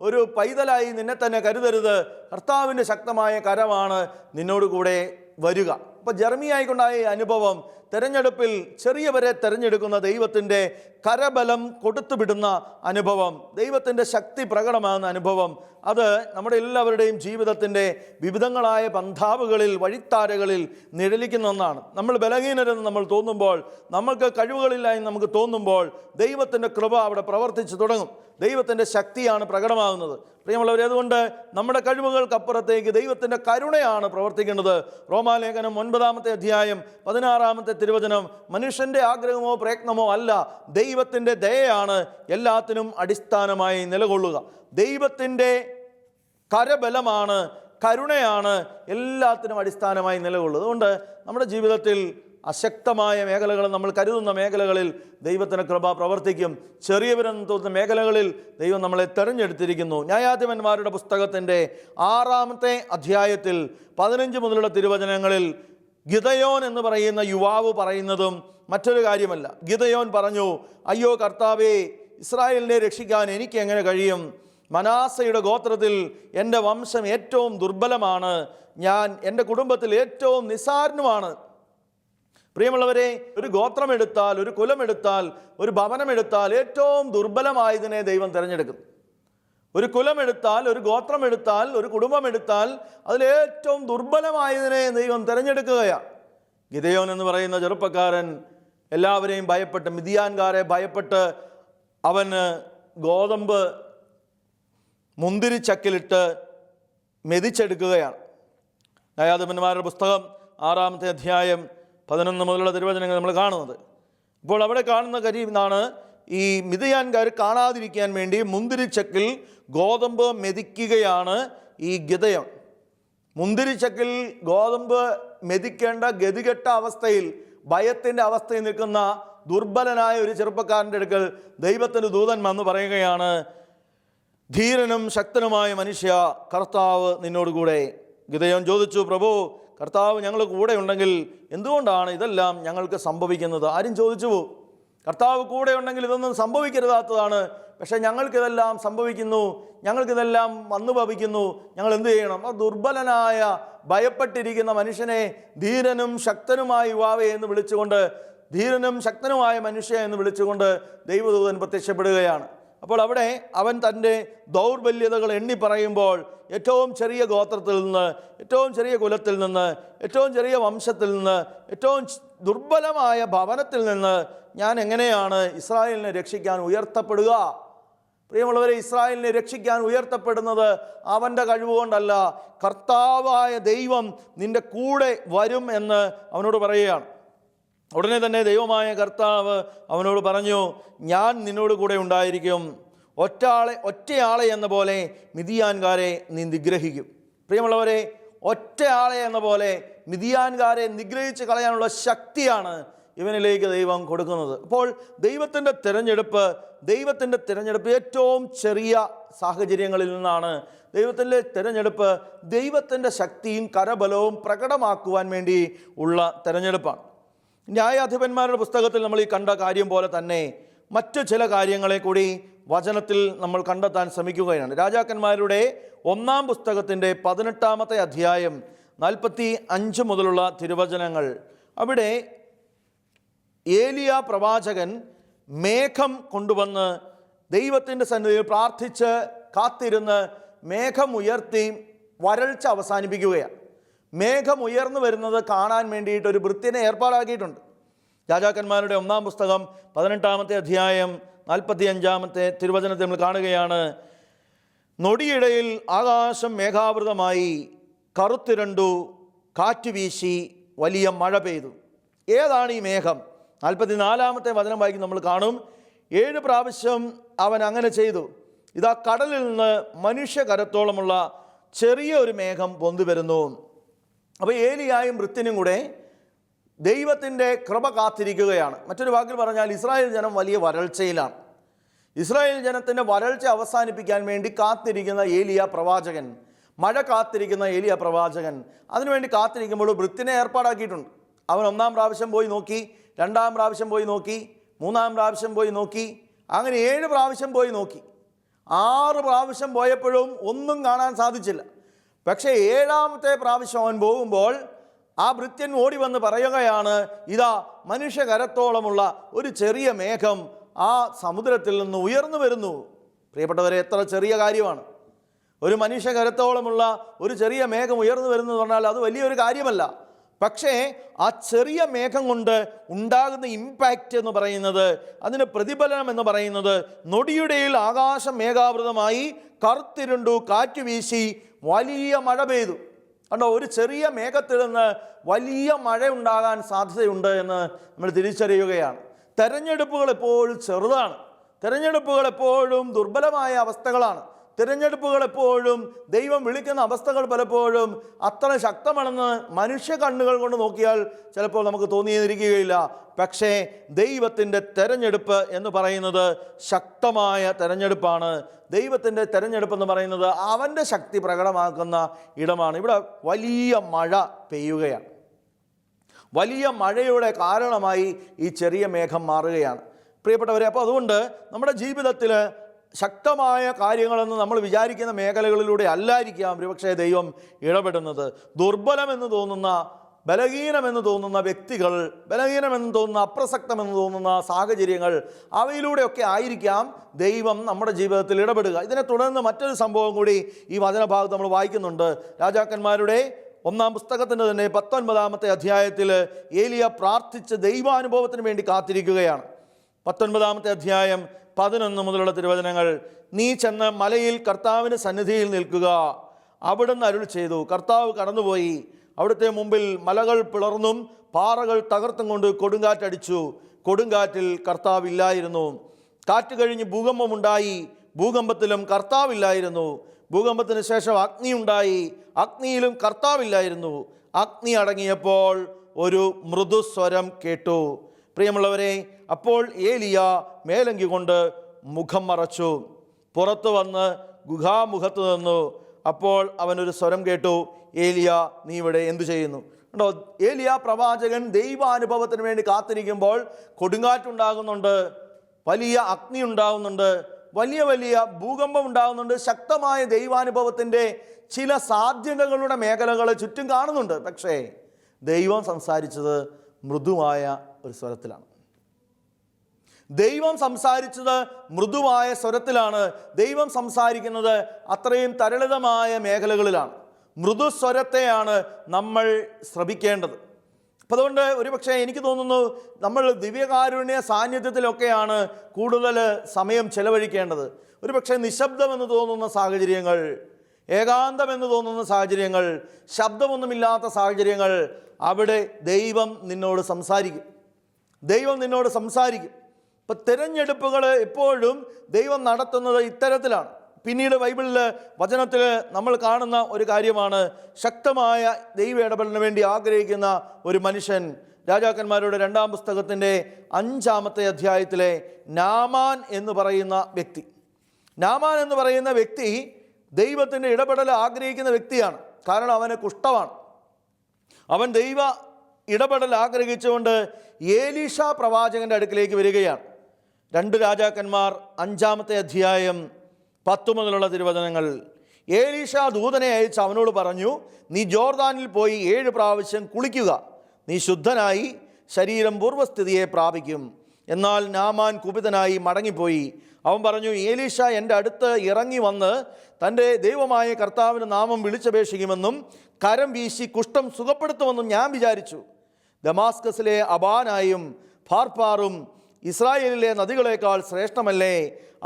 ഒരു പൈതലായി നിന്നെ തന്നെ കരുതരുത്. കർത്താവിൻ്റെ ശക്തമായ കരമാണ് നിന്നോട് കൂടെ വരിക. അപ്പോൾ ജെറമ്യായ്ക്കുണ്ടായ അനുഭവം, തെരഞ്ഞെടുപ്പിൽ ചെറിയവരെ തെരഞ്ഞെടുക്കുന്ന ദൈവത്തിൻ്റെ കരബലം കൊടുത്തുവിടുന്ന അനുഭവം, ദൈവത്തിൻ്റെ ശക്തി പ്രകടമാകുന്ന അനുഭവം, അത് നമ്മുടെ എല്ലാവരുടെയും ജീവിതത്തിൻ്റെ വിവിധങ്ങളായ പന്ഥാവുകളിൽ, വഴിത്താരകളിൽ നിഴലിക്കുന്ന ഒന്നാണ്. നമ്മൾ ബലഹീനരെന്ന് നമ്മൾ തോന്നുമ്പോൾ, നമ്മൾക്ക് കഴിവുകളില്ല എന്ന് നമുക്ക് തോന്നുമ്പോൾ, ദൈവത്തിൻ്റെ കൃപ അവിടെ പ്രവർത്തിച്ചു തുടങ്ങും. ദൈവത്തിൻ്റെ ശക്തിയാണ് പ്രകടമാകുന്നത്. പ്രിയമുള്ളവരെ, അതുകൊണ്ട് നമ്മുടെ കഴിവുകൾക്കപ്പുറത്തേക്ക് ദൈവത്തിൻ്റെ കരുണയാണ് പ്രവർത്തിക്കേണ്ടത്. റോമാലേഖനം 9-ാമത്തെ അധ്യായം 16-ാമത്തെ തിരുവചനം, മനുഷ്യൻ്റെ ആഗ്രഹമോ പ്രയത്നമോ അല്ല, ദൈവത്തിൻ്റെ ദയയാണ് എല്ലാത്തിനും അടിസ്ഥാനമായി നിലകൊള്ളുക. ദൈവത്തിൻ്റെ കരബലമാണ്, കരുണയാണ് എല്ലാത്തിനും അടിസ്ഥാനമായി നിലകൊള്ളുന്നത്. അതുകൊണ്ട് നമ്മുടെ ജീവിതത്തിൽ അശക്തമായ മേഖലകൾ, നമ്മൾ കരുതുന്ന മേഖലകളിൽ ദൈവത്തിൻ്റെ കൃപ പ്രവർത്തിക്കും. ചെറിയവരെന്ന് തോന്നുന്ന മേഖലകളിൽ ദൈവം നമ്മളെ തെരഞ്ഞെടുത്തിരിക്കുന്നു. ന്യായാധിപന്മാരുടെ പുസ്തകത്തിൻ്റെ 6-ാമത്തെ അധ്യായത്തിൽ 15 മുതലുള്ള തിരുവചനങ്ങളിൽ ഗിദെയോൻ എന്ന് പറയുന്ന യുവാവ് പറയുന്നതും മറ്റൊരു കാര്യമല്ല. ഗിദെയോൻ പറഞ്ഞു, അയ്യോ കർത്താവേ, ഇസ്രായേലിനെ രക്ഷിക്കാൻ എനിക്ക് എങ്ങനെ കഴിയും? മനാസയുടെ ഗോത്രത്തിൽ എൻ്റെ വംശം ഏറ്റവും ദുർബലമാണ്, ഞാൻ എൻ്റെ കുടുംബത്തിൽ ഏറ്റവും നിസ്സാരനുമാണ്. പ്രിയമുള്ളവരെ, ഒരു ഗോത്രമെടുത്താൽ, ഒരു കുലമെടുത്താൽ, ഒരു ഭവനമെടുത്താൽ ഏറ്റവും ദുർബലമായതിനെ ദൈവം തിരഞ്ഞെടുക്കും. ഒരു കുലമെടുത്താൽ, ഒരു ഗോത്രമെടുത്താൽ, ഒരു കുടുംബമെടുത്താൽ അതിലേറ്റവും ദുർബലമായതിനെ ദൈവം തിരഞ്ഞെടുക്കുകയാണ്. ഗിദെയോൻ എന്ന് പറയുന്ന ചെറുപ്പക്കാരൻ എല്ലാവരെയും ഭയപ്പെട്ട്, മിദ്യാൻകാരെ ഭയപ്പെട്ട്, അവന് ഗോതമ്പ് മുന്തിരിച്ചക്കിലിട്ട് മെതിച്ചെടുക്കുകയാണ്. ന്യായാധിപന്മാരുടെ പുസ്തകം 6-ാമത്തെ അധ്യായം 11 മുതലുള്ള തിരുവചനങ്ങൾ നമ്മൾ കാണുന്നത്. അപ്പോൾ അവിടെ കാണുന്ന കാര്യം ഇതാണ്, ഈ മിദ്യാൻകാർ കാണാതിരിക്കാൻ വേണ്ടി മുന്തിരിച്ചക്കിൽ ഗോതമ്പ് മെതിക്കുകയാണ് ഈ ഗിദെയോൻ. മുന്തിരിച്ചക്കിൽ ഗോതമ്പ് മെതിക്കേണ്ട ഗതികെട്ട അവസ്ഥയിൽ, ഭയത്തിൻ്റെ അവസ്ഥയിൽ നിൽക്കുന്ന ദുർബലനായ ഒരു ചെറുപ്പക്കാരൻ്റെ അടുക്കൽ ദൈവത്തിൻ്റെ ദൂതൻ വന്ന് പറയുകയാണ്, ധീരനും ശക്തനുമായ മനുഷ്യ, കർത്താവ് നിന്നോടുകൂടെ. ഗിദെയോൻ ചോദിച്ചു, പ്രഭു, കർത്താവ് ഞങ്ങൾ കൂടെ ഉണ്ടെങ്കിൽ എന്തുകൊണ്ടാണ് ഇതെല്ലാം ഞങ്ങൾക്ക് സംഭവിക്കുന്നത്? ആരും ചോദിച്ചു പോകും. കർത്താവ് കൂടെ ഉണ്ടെങ്കിൽ ഇതൊന്നും സംഭവിക്കരുതാത്തതാണ്, പക്ഷേ ഞങ്ങൾക്കിതെല്ലാം സംഭവിക്കുന്നു, ഞങ്ങൾക്കിതെല്ലാം വന്നു ഭവിക്കുന്നു, ഞങ്ങൾ എന്തു ചെയ്യണം? ആ ദുർബലനായ ഭയപ്പെട്ടിരിക്കുന്ന മനുഷ്യനെ ധീരനും ശക്തനുമായ യുവാവേ എന്ന് വിളിച്ചുകൊണ്ട്, ധീരനും ശക്തനുമായ മനുഷ്യ എന്ന് വിളിച്ചുകൊണ്ട് ദൈവദൂതൻ പ്രത്യക്ഷപ്പെടുകയാണ്. അപ്പോൾ അവിടെ അവൻ തൻ്റെ ദൗർബല്യതകൾ എണ്ണി പറയുമ്പോൾ, ഏറ്റവും ചെറിയ ഗോത്രത്തിൽ നിന്ന്, ഏറ്റവും ചെറിയ കുലത്തിൽ നിന്ന്, ഏറ്റവും ചെറിയ വംശത്തിൽ നിന്ന്, ഏറ്റവും ദുർബലമായ ഭവനത്തിൽ നിന്ന് ഞാൻ എങ്ങനെയാണ് ഇസ്രായേലിനെ രക്ഷിക്കാൻ ഉയർത്തപ്പെടുക? പ്രിയമുള്ളവരെ, ഇസ്രായേലിനെ രക്ഷിക്കാൻ ഉയർത്തപ്പെടുന്നത് അവൻ്റെ കഴിവുകൊണ്ടല്ല, കർത്താവായ ദൈവം നിൻ്റെ കൂടെ വരും എന്ന് അവനോട് പറയുകയാണ്. ഉടനെ തന്നെ ദൈവമായ കർത്താവ് അവനോട് പറഞ്ഞു, ഞാൻ നിന്നോട് കൂടെ ഉണ്ടായിരിക്കും, ഒറ്റയാളെ എന്ന പോലെ മിദ്യാൻകാരെ നീ നിഗ്രഹിക്കും. പ്രിയമുള്ളവരെ, ഒറ്റയാളെ എന്ന പോലെ മിദ്യാൻകാരെ നിഗ്രഹിച്ച് കളയാനുള്ള ശക്തിയാണ് ഇവനിലേക്ക് ദൈവം കൊടുക്കുന്നത്. അപ്പോൾ ദൈവത്തിൻ്റെ തിരഞ്ഞെടുപ്പ് ഏറ്റവും ചെറിയ സാഹചര്യങ്ങളിൽ നിന്നാണ്. ദൈവത്തിൻ്റെ തിരഞ്ഞെടുപ്പ് ദൈവത്തിൻ്റെ ശക്തിയും കരബലവും പ്രകടമാക്കുവാൻ വേണ്ടി ഉള്ള തിരഞ്ഞെടുപ്പാണ്. ന്യായാധിപന്മാരുടെ പുസ്തകത്തിൽ നമ്മൾ ഈ കണ്ട കാര്യം പോലെ തന്നെ മറ്റു ചില കാര്യങ്ങളെ കൂടി വചനത്തിൽ നമ്മൾ കണ്ടെത്താൻ ശ്രമിക്കുകയാണ്. രാജാക്കന്മാരുടെ 1-ാം പുസ്തകത്തിൻ്റെ 18-ാമത്തെ അധ്യായം 45 മുതലുള്ള തിരുവചനങ്ങൾ. അവിടെ ഏലിയ പ്രവാചകൻ മേഘം കൊണ്ടുവന്ന് ദൈവത്തിൻ്റെ സന്നിധിയിൽ പ്രാർത്ഥിച്ച് കാത്തിരുന്ന് മേഘം ഉയർത്തി വരൾച്ച അവസാനിപ്പിക്കുകയാണ്. മേഘം ഉയർന്നു വരുന്നത് കാണാൻ വേണ്ടിയിട്ട് ഒരു ഭൃത്യനെ ഏർപ്പാടാക്കിയിട്ടുണ്ട്. രാജാക്കന്മാരുടെ 1-ാം പുസ്തകം 18-ാമത്തെ അധ്യായം 45-ാമത്തെ തിരുവചനത്തിൽ നമ്മൾ കാണുകയാണ്, നൊടിയിടയിൽ ആകാശം മേഘാവൃതമായി, കറുത്തിരണ്ടു, കാറ്റ് വീശി, വലിയ മഴ പെയ്തു. ഏതാണ് ഈ മേഘം? 44-ാമത്തെ വചനം വായിക്കും നമ്മൾ കാണും, 7 പ്രാവശ്യം അവൻ അങ്ങനെ ചെയ്തു. ഇതാ കടലിൽ നിന്ന് മനുഷ്യകരത്തോളമുള്ള ചെറിയ ഒരു മേഘം പൊന്തി വരുന്നു. അപ്പോൾ ഏലിയായും വൃത്തിനും കൂടെ ദൈവത്തിൻ്റെ കൃപ കാത്തിരിക്കുകയാണ്. മറ്റൊരു വാക്കിൽ പറഞ്ഞാൽ ഇസ്രായേൽ ജനം വലിയ വരൾച്ചയിലാണ്. ഇസ്രായേൽ ജനത്തിൻ്റെ വരൾച്ച അവസാനിപ്പിക്കാൻ വേണ്ടി കാത്തിരിക്കുന്ന ഏലിയ പ്രവാചകൻ, മഴ കാത്തിരിക്കുന്ന ഏലിയ പ്രവാചകൻ അതിനുവേണ്ടി കാത്തിരിക്കുമ്പോൾ വൃത്തിനെ ഏർപ്പാടാക്കിയിട്ടുണ്ട്. അവൻ 1-ാം പ്രാവശ്യം പോയി നോക്കി, 2-ാം പ്രാവശ്യം പോയി നോക്കി, 3-ാം പ്രാവശ്യം പോയി നോക്കി, അങ്ങനെ 7 പ്രാവശ്യം പോയി നോക്കി. 6 പ്രാവശ്യം പോയപ്പോഴും ഒന്നും കാണാൻ സാധിച്ചില്ല. പക്ഷേ 7-ാമത്തെ പ്രാവശ്യം അവൻ പോകുമ്പോൾ ആ ഭൃത്യൻ ഓടി വന്ന് പറയുകയാണ്, ഇതാ മനുഷ്യകരത്തോളമുള്ള ഒരു ചെറിയ മേഘം ആ സമുദ്രത്തിൽ നിന്ന് ഉയർന്നു വരുന്നു. പ്രിയപ്പെട്ടവരെ, എത്ര ചെറിയ കാര്യമാണ്! ഒരു മനുഷ്യകരത്തോളമുള്ള ഒരു ചെറിയ മേഘം ഉയർന്നു വരുന്നു എന്ന് പറഞ്ഞാൽ അത് വലിയൊരു കാര്യമല്ല. പക്ഷേ ആ ചെറിയ മേഘം കൊണ്ട് ഉണ്ടാകുന്ന ഇമ്പാക്റ്റ് എന്ന് പറയുന്നത്, അതിന് പ്രതിഫലനം എന്ന് പറയുന്നത്, നൊടിയുടെയിൽ ആകാശം മേഘാവൃതമായി കറുത്തിരുണ്ടു, കാറ്റ് വീശി വലിയ മഴ പെയ്തു. കണ്ടോ, ഒരു ചെറിയ മേഘത്തിൽ നിന്ന് വലിയ മഴ ഉണ്ടാകാൻ സാധ്യതയുണ്ട് എന്ന് നമ്മൾ തിരിച്ചറിയുകയാണ്. തെരഞ്ഞെടുപ്പുകൾ എപ്പോഴും ചെറുതാണ്. തെരഞ്ഞെടുപ്പുകൾ എപ്പോഴും ദുർബലമായ അവസ്ഥകളാണ്. തിരഞ്ഞെടുപ്പുകൾ എപ്പോഴും ദൈവം വിളിക്കുന്ന അവസ്ഥകൾ പലപ്പോഴും അത്ര ശക്തമാണെന്ന് മനുഷ്യ കണ്ണുകൾ കൊണ്ട് നോക്കിയാൽ ചിലപ്പോൾ നമുക്ക് തോന്നിയിരിക്കുകയില്ല. പക്ഷേ ദൈവത്തിൻ്റെ തെരഞ്ഞെടുപ്പ് എന്ന് പറയുന്നത് ശക്തമായ തെരഞ്ഞെടുപ്പാണ്. ദൈവത്തിൻ്റെ തെരഞ്ഞെടുപ്പ് എന്ന് പറയുന്നത് അവൻ്റെ ശക്തി പ്രകടമാക്കുന്ന ഇടമാണ്. ഇവിടെ വലിയ മഴ പെയ്യുകയാണ്. വലിയ മഴയുടെ കാരണമായി ഈ ചെറിയ മേഘം മാറുകയാണ്. പ്രിയപ്പെട്ടവരെ, അപ്പോൾ അതുകൊണ്ട് നമ്മുടെ ജീവിതത്തിൽ ശക്തമായ കാര്യങ്ങളെന്ന് നമ്മൾ വിചാരിക്കുന്ന മേഖലകളിലൂടെ അല്ലായിരിക്കാം ഒരുപക്ഷെ ദൈവം ഇടപെടുന്നത്. ദുർബലമെന്ന് തോന്നുന്ന, ബലഹീനമെന്ന് തോന്നുന്ന വ്യക്തികൾ, ബലഹീനമെന്ന് തോന്നുന്ന, അപ്രസക്തമെന്ന് തോന്നുന്ന സാഹചര്യങ്ങൾ, അവയിലൂടെയൊക്കെ ആയിരിക്കാം ദൈവം നമ്മുടെ ജീവിതത്തിൽ ഇടപെടുക. ഇതിനെ തുടർന്ന് മറ്റൊരു സംഭവം കൂടി ഈ വചനഭാഗത്ത് നമ്മൾ വായിക്കുന്നുണ്ട്. രാജാക്കന്മാരുടെ 1-ാം പുസ്തകത്തിൻ്റെ തന്നെ 19-ാമത്തെ അധ്യായത്തിൽ ഏലിയ പ്രാർത്ഥിച്ച് ദൈവാനുഭവത്തിന് വേണ്ടി കാത്തിരിക്കുകയാണ്. 19-ാമത്തെ അധ്യായം 11 മുതലുള്ള തിരുവചനങ്ങൾ. നീ ചെന്ന് മലയിൽ കർത്താവിന് സന്നിധിയിൽ നിൽക്കുക, അവിടുന്ന് അരുൾ ചെയ്തു. കർത്താവ് കടന്നുപോയി. അവിടുത്തെ മുമ്പിൽ മലകൾ പിളർന്നും പാറകൾ തകർത്തും കൊണ്ട് കൊടുങ്കാറ്റടിച്ചു. കൊടുങ്കാറ്റിൽ കർത്താവില്ലായിരുന്നു. കാറ്റ് കഴിഞ്ഞ് ഭൂകമ്പമുണ്ടായി. ഭൂകമ്പത്തിലും കർത്താവില്ലായിരുന്നു. ഭൂകമ്പത്തിന് ശേഷം അഗ്നിയുണ്ടായി. അഗ്നിയിലും കർത്താവില്ലായിരുന്നു. അഗ്നി അടങ്ങിയപ്പോൾ ഒരു മൃദുസ്വരം കേട്ടു. പ്രിയമുള്ളവരെ, അപ്പോൾ ഏലിയ മേലങ്കി കൊണ്ട് മുഖം മറച്ചു, പുറത്തു വന്ന് ഗുഹാമുഖത്ത് നിന്നു. അപ്പോൾ അവനൊരു സ്വരം കേട്ടു, ഏലിയ, നീ ഇവിടെ എന്തു ചെയ്യുന്നു? കണ്ടോ, ഏലിയ പ്രവാചകൻ ദൈവാനുഭവത്തിന് വേണ്ടി കാത്തിരിക്കുമ്പോൾ കൊടുങ്കാറ്റുണ്ടാകുന്നുണ്ട്, വലിയ അഗ്നി ഉണ്ടാകുന്നുണ്ട്, വലിയ വലിയ ഭൂകമ്പം ഉണ്ടാകുന്നുണ്ട്. ശക്തമായ ദൈവാനുഭവത്തിൻ്റെ ചില സാധ്യതകളുടെ മേഖലകൾ ചുറ്റും കാണുന്നുണ്ട്. പക്ഷേ ദൈവം സംസാരിച്ചത് മൃദുവായ ഒരു സ്വരത്തിലാണ്. ദൈവം സംസാരിച്ചത് മൃദുവായ സ്വരത്തിലാണ്. ദൈവം സംസാരിക്കുന്നത് അത്രയും തരളിതമായ മേഖലകളിലാണ്. മൃദുസ്വരത്തെയാണ് നമ്മൾ ശ്രവിക്കേണ്ടത്. അപ്പം അതുകൊണ്ട് ഒരുപക്ഷെ എനിക്ക് തോന്നുന്നു നമ്മൾ ദിവ്യകാരുണ്യ സാന്നിധ്യത്തിലൊക്കെയാണ് കൂടുതൽ സമയം ചെലവഴിക്കേണ്ടത്. ഒരുപക്ഷെ നിശബ്ദമെന്ന് തോന്നുന്ന സാഹചര്യങ്ങൾ, ഏകാന്തമെന്ന് തോന്നുന്ന സാഹചര്യങ്ങൾ, ശബ്ദമൊന്നുമില്ലാത്ത സാഹചര്യങ്ങൾ, അവിടെ ദൈവം നിന്നോട് സംസാരിക്കും. ദൈവം നിന്നോട് സംസാരിക്കും. ഇപ്പം തിരഞ്ഞെടുപ്പുകൾ എപ്പോഴും ദൈവം നടത്തുന്നത് ഇത്തരത്തിലാണ്. പിന്നീട് ബൈബിളിൽ വചനത്തിൽ നമ്മൾ കാണുന്ന ഒരു കാര്യമാണ്, ശക്തമായ ദൈവ ഇടപെടലിന് വേണ്ടി ആഗ്രഹിക്കുന്ന ഒരു മനുഷ്യൻ. രാജാക്കന്മാരുടെ 2-ാം പുസ്തകത്തിൻ്റെ 5-ാമത്തെ അധ്യായത്തിലെ നാമാൻ എന്ന് പറയുന്ന വ്യക്തി. നാമാൻ എന്ന് പറയുന്ന വ്യക്തി ദൈവത്തിൻ്റെ ഇടപെടൽ ആഗ്രഹിക്കുന്ന വ്യക്തിയാണ്. കാരണം അവന് കുഷ്ഠമാണ്. അവൻ ദൈവ ഇടപെടൽ ആഗ്രഹിച്ചുകൊണ്ട് ഏലീഷ പ്രവാചകൻ്റെ അടുക്കിലേക്ക് വരികയാണ്. 2 രാജാക്കന്മാർ 5-ാമത്തെ അധ്യായം 10 മുതലുള്ള തിരുവചനങ്ങൾ. ഏലീഷ ദൂതനെ അയച്ച് അവനോട് പറഞ്ഞു, നീ ജോർദാനിൽ പോയി 7 പ്രാവശ്യം കുളിക്കുക, നീ ശുദ്ധനായി ശരീരം പൂർവ്വസ്ഥിതിയെ പ്രാപിക്കും. എന്നാൽ നാമാൻ കുപിതനായി മടങ്ങിപ്പോയി. അവൻ പറഞ്ഞു, ഏലീഷ എൻ്റെ അടുത്ത് ഇറങ്ങി വന്ന് തൻ്റെ ദൈവമായ കർത്താവിൻ്റെ നാമം വിളിച്ചപേക്ഷിക്കുമെന്നും കരം വീശി കുഷ്ഠം സുഖപ്പെടുത്തുമെന്നും ഞാൻ വിചാരിച്ചു. ദമാസ്കസിലെ അബാനായും ഫാർപ്പാറും ഇസ്രായേലിലെ നദികളേക്കാൾ ശ്രേഷ്ഠമല്ലേ?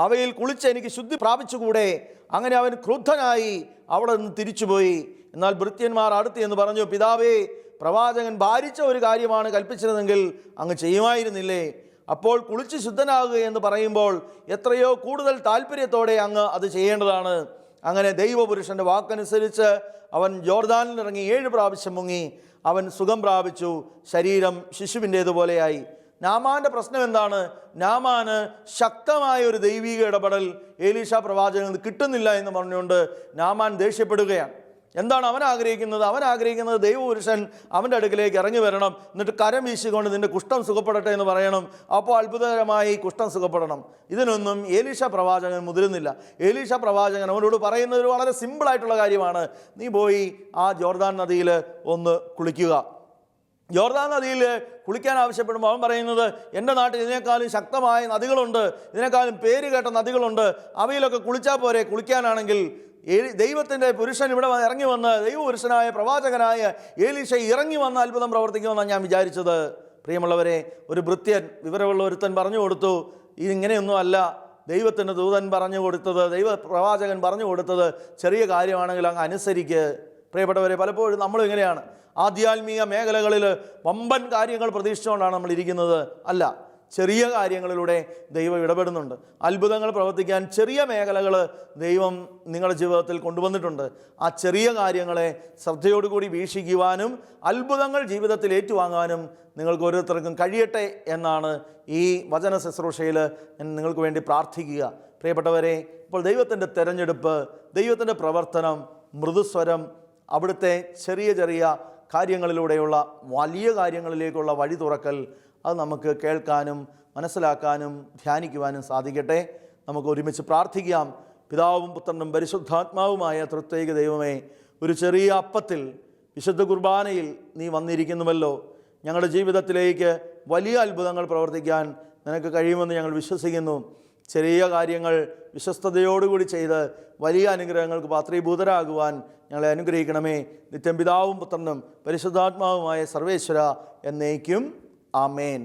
അവയിൽ കുളിച്ച് എനിക്ക് ശുദ്ധി പ്രാപിച്ചുകൂടെ? അങ്ങനെ അവൻ ക്രുദ്ധനായി അവിടെ നിന്ന് തിരിച്ചുപോയി. എന്നാൽ ഭൃത്യന്മാർ അടുത്ത് എന്ന് പറഞ്ഞു, പിതാവേ, പ്രവാചകൻ ഭാരിച്ച ഒരു കാര്യമാണ് കൽപ്പിച്ചിരുന്നെങ്കിൽ അങ്ങ് ചെയ്യുമായിരുന്നില്ലേ? അപ്പോൾ കുളിച്ച് ശുദ്ധനാകുക എന്ന് പറയുമ്പോൾ എത്രയോ കൂടുതൽ താല്പര്യത്തോടെ അങ്ങ് അത് ചെയ്യേണ്ടതാണ്. അങ്ങനെ ദൈവപുരുഷൻ്റെ വാക്കനുസരിച്ച് അവൻ ജോർദാനിലിറങ്ങി 7 പ്രാവശ്യം മുങ്ങി. അവൻ സുഖം പ്രാപിച്ചു, ശരീരം ശിശുവിൻ്റേതുപോലെയായി. നാമാൻ്റെ പ്രശ്നം എന്താണ്? നാമാന് ശക്തമായ ഒരു ദൈവിക ഇടപെടൽ എലീശ പ്രവാചകൻ കിട്ടുന്നില്ല എന്ന് പറഞ്ഞുകൊണ്ട് നാമാൻ ദേഷ്യപ്പെടുകയാണ്. എന്താണ് അവൻ ആഗ്രഹിക്കുന്നത്? അവൻ ആഗ്രഹിക്കുന്നത് ദൈവപുരുഷൻ അവൻ്റെ അടുക്കിലേക്ക് ഇറങ്ങി വരണം, എന്നിട്ട് കരം വീശിക്കൊണ്ട് നിൻ്റെ കുഷ്ഠം സുഖപ്പെടട്ടെ എന്ന് പറയണം. അപ്പോൾ അത്ഭുതകരമായി കുഷ്ഠം സുഖപ്പെടണം. ഇതിനൊന്നും എലീശ പ്രവാചകൻ മുതിരുന്നില്ല. എലീശ പ്രവാചകൻ അവനോട് പറയുന്നത് വളരെ സിമ്പിളായിട്ടുള്ള കാര്യമാണ്. നീ പോയി ആ ജോർദാൻ നദിയിൽ ഒന്ന് കുളിക്കുക. ജോർദാൻ നദിയിൽ കുളിക്കാൻ ആവശ്യപ്പെടുമ്പോൾ അവൻ പറയുന്നത്, എൻ്റെ നാട്ടിൽ ഇതിനേക്കാളും ശക്തമായ നദികളുണ്ട്, ഇതിനേക്കാളും പേര് കേട്ട നദികളുണ്ട്, അവയിലൊക്കെ കുളിച്ചാൽ പോരെ? കുളിക്കാനാണെങ്കിൽ ദൈവത്തിൻ്റെ പുരുഷൻ ഇവിടെ ഇറങ്ങി വന്ന്, ദൈവപുരുഷനായ പ്രവാചകനായ എലീശ ഇറങ്ങി വന്ന് അത്ഭുതം പ്രവർത്തിക്കുമെന്നാണ് ഞാൻ വിചാരിച്ചത്. പ്രിയമുള്ളവരെ, ഒരു ഭൃത്യൻ, വിവരമുള്ള ഒരുത്തൻ പറഞ്ഞു കൊടുത്തു, ഇതിങ്ങനെയൊന്നും അല്ല. ദൈവത്തിൻ്റെ ദൂതൻ പറഞ്ഞു കൊടുത്തത്, ദൈവ പ്രവാചകൻ പറഞ്ഞു കൊടുത്തത് ചെറിയ കാര്യമാണെങ്കിൽ അങ്ങ് അനുസരിക്ക്. പ്രിയപ്പെട്ടവരെ, പലപ്പോഴും നമ്മളും ഇങ്ങനെയാണ്. ആധ്യാത്മിക മേഖലകളിൽ വമ്പൻ കാര്യങ്ങൾ പ്രതീക്ഷിച്ചുകൊണ്ടാണ് നമ്മൾ ഇരിക്കുന്നത്. അല്ല, ചെറിയ കാര്യങ്ങളിലൂടെ ദൈവം ഇടപെടുന്നുണ്ട്. അത്ഭുതങ്ങൾ പ്രവർത്തിക്കാൻ ചെറിയ മേഖലകൾ ദൈവം നിങ്ങളുടെ ജീവിതത്തിൽ കൊണ്ടുവന്നിട്ടുണ്ട്. ആ ചെറിയ കാര്യങ്ങളെ ശ്രദ്ധയോടുകൂടി വീക്ഷിക്കുവാനും അത്ഭുതങ്ങൾ ജീവിതത്തിൽ ഏറ്റുവാങ്ങാനും നിങ്ങൾക്ക് ഓരോരുത്തർക്കും കഴിയട്ടെ എന്നാണ് ഈ വചന ശുശ്രൂഷയിൽ ഞാൻ നിങ്ങൾക്ക് വേണ്ടി പ്രാർത്ഥിക്കുക. പ്രിയപ്പെട്ടവരെ, ഇപ്പോൾ ദൈവത്തിൻ്റെ തെരഞ്ഞെടുപ്പ്, ദൈവത്തിൻ്റെ പ്രവർത്തനം, മൃദുസ്വരം, അവിടുത്തെ ചെറിയ ചെറിയ കാര്യങ്ങളിലൂടെയുള്ള വലിയ കാര്യങ്ങളിലേക്കുള്ള വഴി തുറക്കൽ, അത് നമുക്ക് കേൾക്കാനും മനസ്സിലാക്കാനും ധ്യാനിക്കുവാനും സാധിക്കട്ടെ. നമുക്ക് ഒരുമിച്ച് പ്രാർത്ഥിക്കാം. പിതാവും പുത്രനും പരിശുദ്ധാത്മാവുമായ ത്രിത്വൈക ദൈവമേ, ഒരു ചെറിയ അപ്പത്തിൽ വിശുദ്ധ കുർബാനയിൽ നീ വന്നിരിക്കുന്നുവല്ലോ. ഞങ്ങളുടെ ജീവിതത്തിലേക്ക് വലിയ അത്ഭുതങ്ങൾ പ്രവർത്തിക്കാൻ നിനക്ക് കഴിയുമെന്ന് ഞങ്ങൾ വിശ്വസിക്കുന്നു. ചെറിയ കാര്യങ്ങൾ വിശ്വസ്തയോടുകൂടി ചെയ്ത് വലിയ അനുഗ്രഹങ്ങൾക്ക് പാത്രീഭൂതരാകുവാൻ ഞങ്ങളെ അനുഗ്രഹിക്കണമേ. നിത്യം പിതാവും പുത്രനും പരിശുദ്ധാത്മാവുമായ സർവേശ്വര എന്നേക്കും. ആമേൻ.